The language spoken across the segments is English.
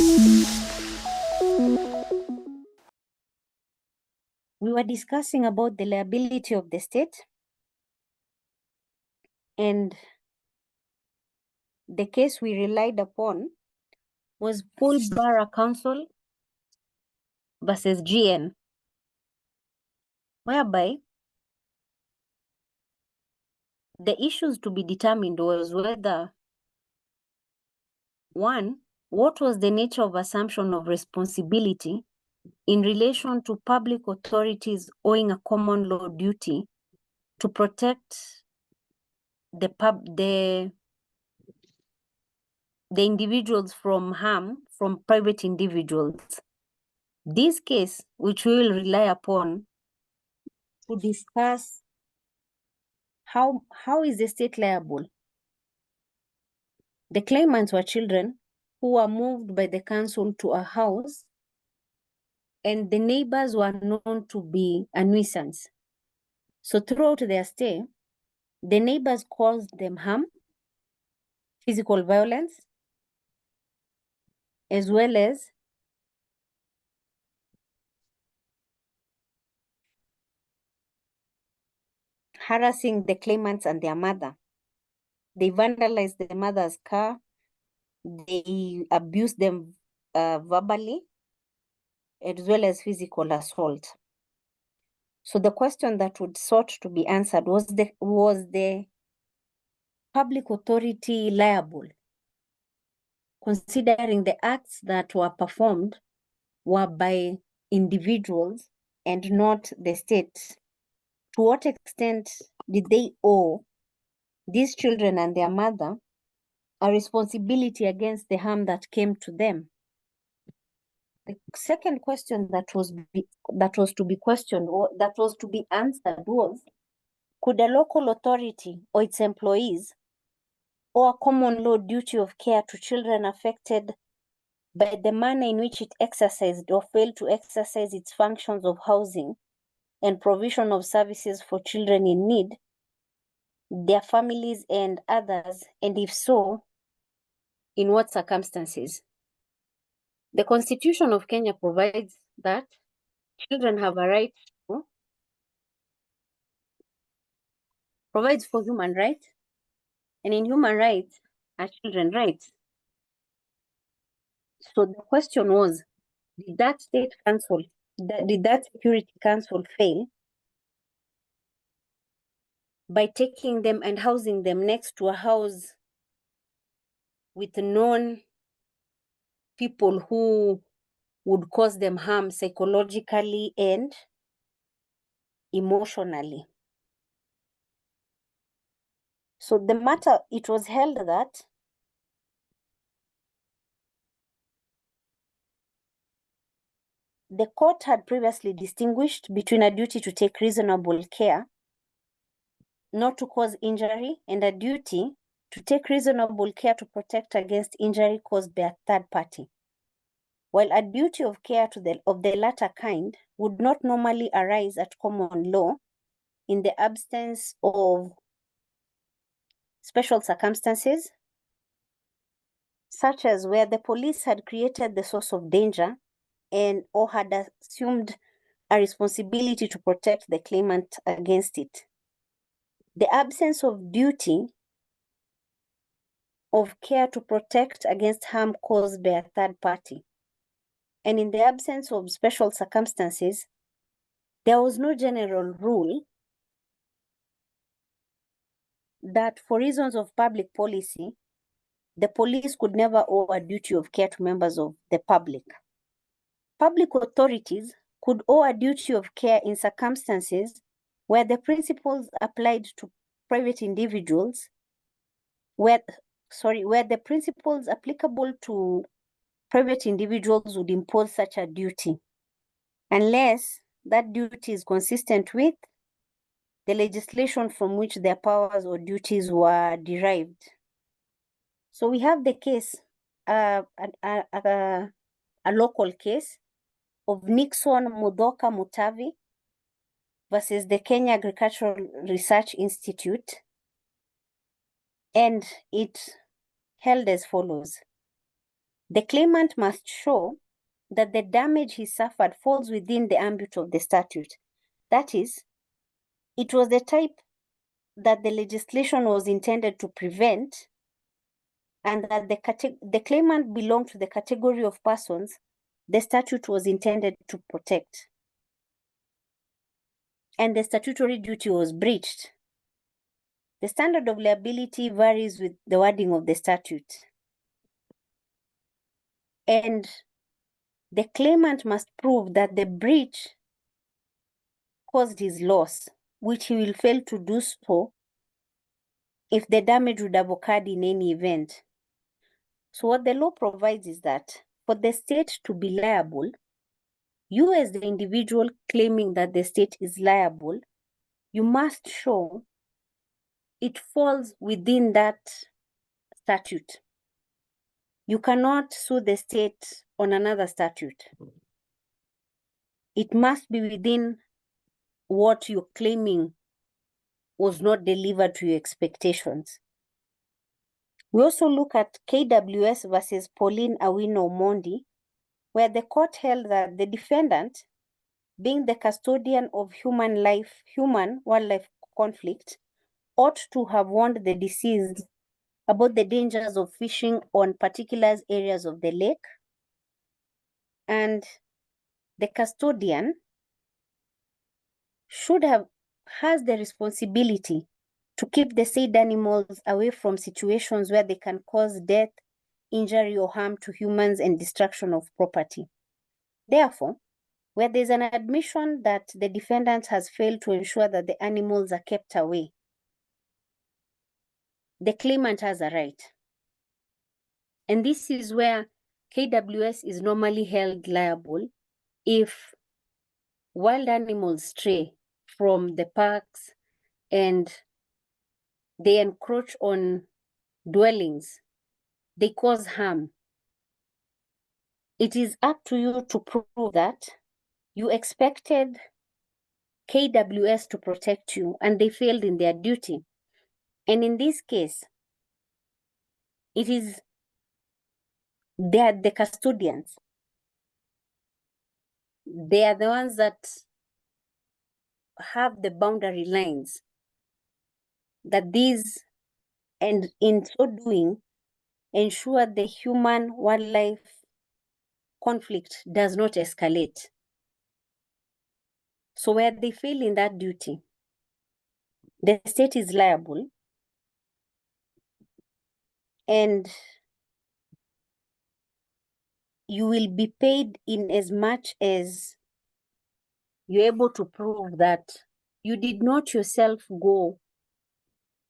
We were discussing about the liability of the state, and the case we relied upon was Pool Borough Council versus GN, whereby the issues to be determined was whether, one, what was the nature of assumption of responsibility in relation to public authorities owing a common law duty to protect the individuals from harm from private individuals. This case, which we will rely upon to discuss how is the state liable. The claimants were children who were moved by the council to a house, and the neighbors were known to be a nuisance. So throughout their stay, the neighbors caused them harm, physical violence, as well as harassing the claimants and their mother. They vandalized the mother's car. They abused them verbally, as well as physical assault. So the question that would sought to be answered was the public authority liable, considering the acts that were performed were by individuals and not the state? To what extent did they owe these children and their mother a responsibility against the harm that came to them? The second question that was to be answered was, could a local authority or its employees owe a common law duty of care to children affected by the manner in which it exercised or failed to exercise its functions of housing and provision of services for children in need, their families and others, and if so, in what circumstances? The Constitution of Kenya provides that children have a right to, provides for human rights, and in human rights are children's rights. So the question was, did that Security Council fail by taking them and housing them next to a house with known people who would cause them harm psychologically and emotionally? So the matter, it was held that the court had previously distinguished between a duty to take reasonable care not to cause injury and a duty to take reasonable care to protect against injury caused by a third party. While a duty of care of the latter kind would not normally arise at common law in the absence of special circumstances, such as where the police had created the source of danger and or had assumed a responsibility to protect the claimant against it. The absence of duty of care to protect against harm caused by a third party. And in the absence of special circumstances, there was no general rule that for reasons of public policy, the police could never owe a duty of care to members of the public. Public authorities could owe a duty of care in circumstances where the principles applied to private individuals, where the principles applicable to private individuals would impose such a duty, unless that duty is consistent with the legislation from which their powers or duties were derived. So we have the case, a local case of Nixon Mudoka Mutavi versus the Kenya Agricultural Research Institute, and it held as follows. The claimant must show that the damage he suffered falls within the ambit of the statute. That is, it was the type that the legislation was intended to prevent, and that the claimant belonged to the category of persons the statute was intended to protect, and the statutory duty was breached. The standard of liability varies with the wording of the statute, and the claimant must prove that the breach caused his loss, which he will fail to do so if the damage would have occurred in any event. So what the law provides is that for the state to be liable, you as the individual claiming that the state is liable, you must show it falls within that statute. You cannot sue the state on another statute. It must be within what you're claiming was not delivered to your expectations. We also look at KWS versus Pauline Awino Mondi, where the court held that the defendant, being the custodian of human-wildlife conflict, ought to have warned the deceased about the dangers of fishing on particular areas of the lake, and the custodian has the responsibility to keep the said animals away from situations where they can cause death, injury, or harm to humans and destruction of property. Therefore, where there's an admission that the defendant has failed to ensure that the animals are kept away, the claimant has a right. And this is where KWS is normally held liable if wild animals stray from the parks and they encroach on dwellings, they cause harm. It is up to you to prove that you expected KWS to protect you and they failed in their duty. And in this case, they are the custodians. They are the ones that have the boundary lines that these, and in so doing, ensure the human-wildlife conflict does not escalate. So where they fail in that duty, the state is liable, and you will be paid in as much as you're able to prove that you did not yourself go.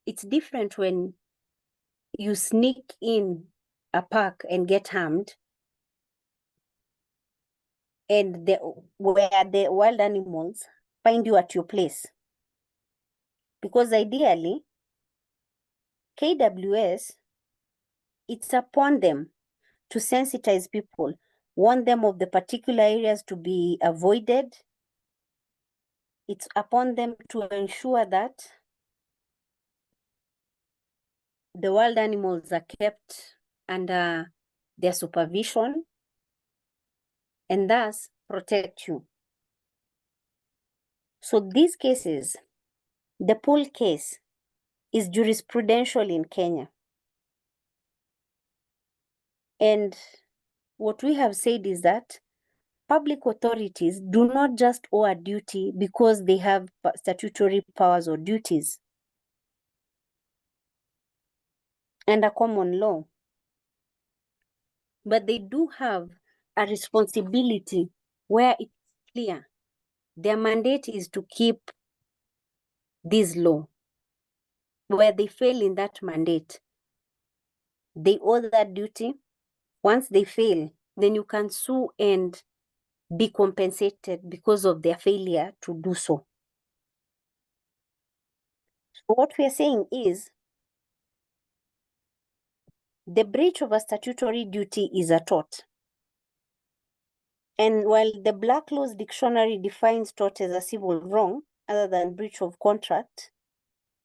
It's different when you sneak in a park and get harmed, and where the wild animals find you at your place. Because ideally, KWS, it's upon them to sensitize people, warn them of the particular areas to be avoided. It's upon them to ensure that the wild animals are kept under their supervision and thus protect you. So these cases, the pool case is jurisprudential in Kenya. And what we have said is that public authorities do not just owe a duty because they have statutory powers or duties under common law, but they do have a responsibility where it's clear their mandate is to keep this law. Where they fail in that mandate, they owe that duty. Once they fail, then you can sue and be compensated because of their failure to do so. So what we are saying is the breach of a statutory duty is a tort. And while the Black Laws Dictionary defines tort as a civil wrong, other than breach of contract,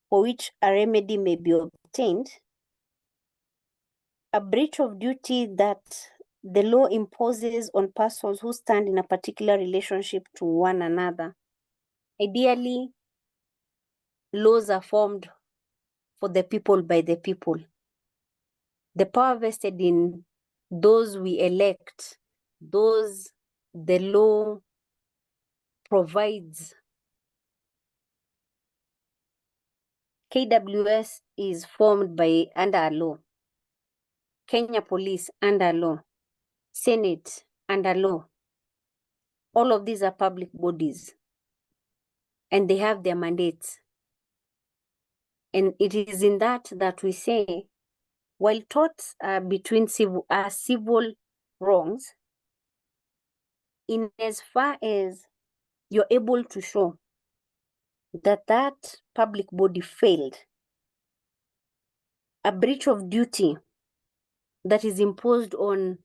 for which a remedy may be obtained, a breach of duty that the law imposes on persons who stand in a particular relationship to one another. Ideally, laws are formed for the people by the people. The power vested in those we elect, those the law provides. KWS is formed by under law. Kenya Police under law. Senate under law. All of these are public bodies and they have their mandates. And it is in that we say, while torts are between civil wrongs, in as far as you're able to show that that public body failed, a breach of duty that is imposed on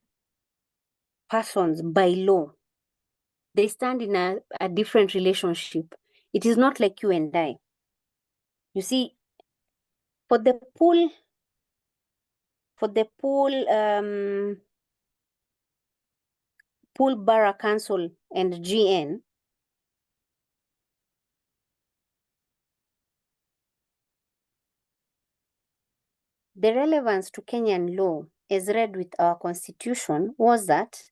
persons by law, they stand in a different relationship. It is not like you and I. You see, for the pool borough council and GN, the relevance to Kenyan law as read with our constitution was that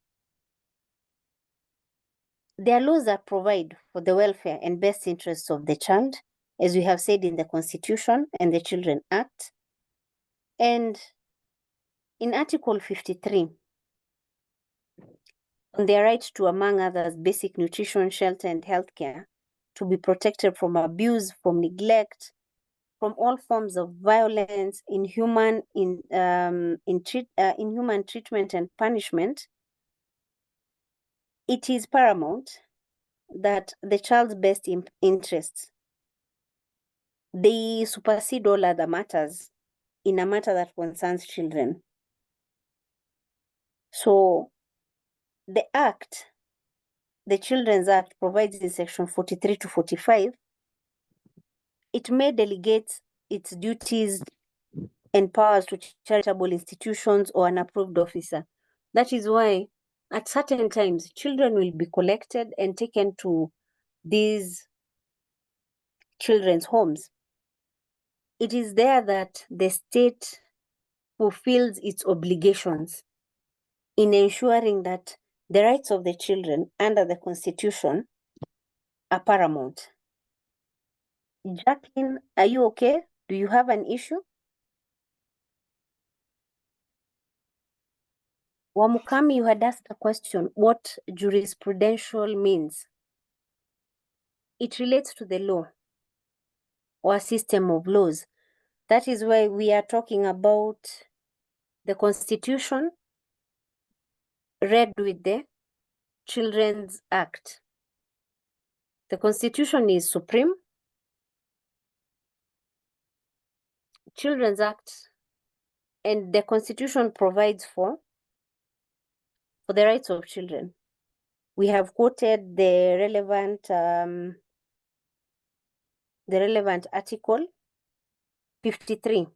their laws that provide for the welfare and best interests of the child, as we have said in the Constitution and the Children Act. And in Article 53, on their right to, among others, basic nutrition, shelter, and healthcare, to be protected from abuse, from neglect, from all forms of violence, inhuman treatment and punishment, it is paramount that the child's best interests, they supersede all other matters in a matter that concerns children. So the Act, the Children's Act, provides in section 43 to 45, it may delegate its duties and powers to charitable institutions or an approved officer. That is why at certain times, children will be collected and taken to these children's homes. It is there that the state fulfills its obligations in ensuring that the rights of the children under the Constitution are paramount. Jacqueline, are you okay? Do you have an issue? Wamukami, you had asked a question, what jurisprudential means. It relates to the law or a system of laws. That is why we are talking about the Constitution read with the Children's Act. The Constitution is supreme. Children's Act and the Constitution provides for the rights of children. We have quoted the relevant article 53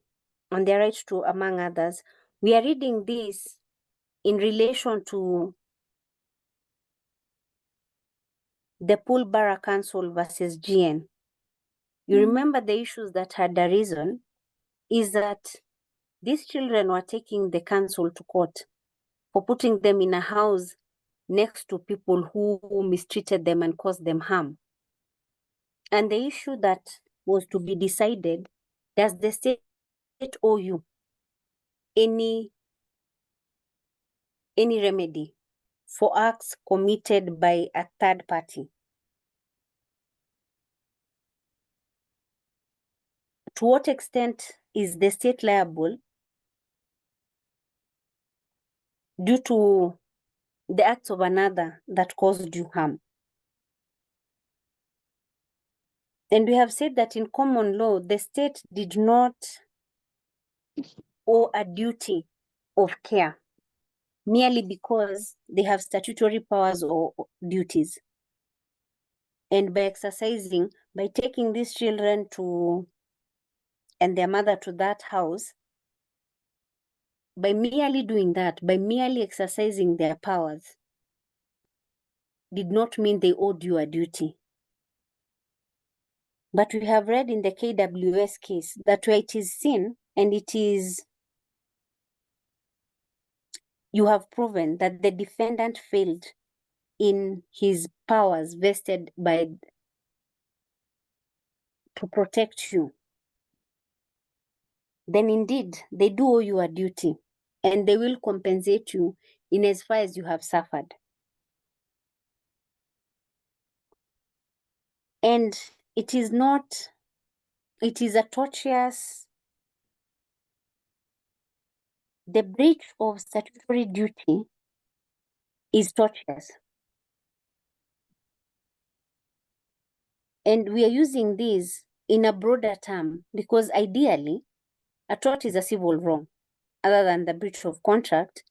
on the right to, among others. We are reading this in relation to the Pool Borough Council versus GN. You remember the issues that had arisen is that these children were taking the council to court for putting them in a house next to people who mistreated them and caused them harm. And the issue that was to be decided, does the state owe you any remedy for acts committed by a third party? To what extent is the state liable due to the acts of another that caused you harm? And we have said that in common law, the state did not owe a duty of care merely because they have statutory powers or duties. And by taking these children and their mother to that house, by merely doing that, by merely exercising their powers, did not mean they owed you a duty. But we have read in the KWS case that where it is seen and you have proven that the defendant failed in his powers vested to protect you, then indeed they do owe you a duty and they will compensate you in as far as you have suffered. And it is a tortious, the breach of statutory duty is tortious. And we are using this in a broader term because ideally, a tort is a civil wrong other than the breach of contract.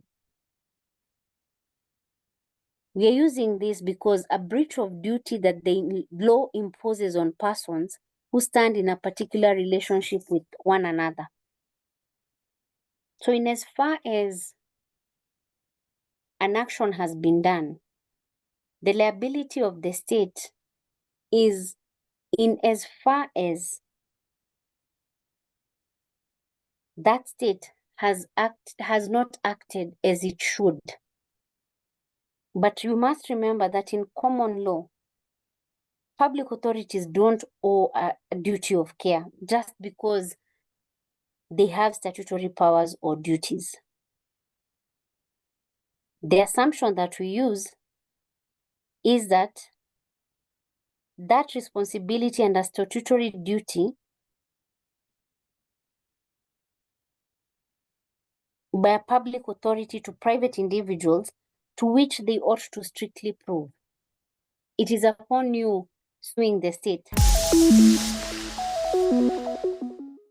We are using this because a breach of duty that the law imposes on persons who stand in a particular relationship with one another. So in as far as an action has been done, the liability of the state is in as far as that state has not acted as it should. But you must remember that in common law, public authorities don't owe a duty of care just because they have statutory powers or duties. The assumption that we use is that responsibility and a statutory duty by a public authority to private individuals to which they ought to strictly prove. It is upon you suing the state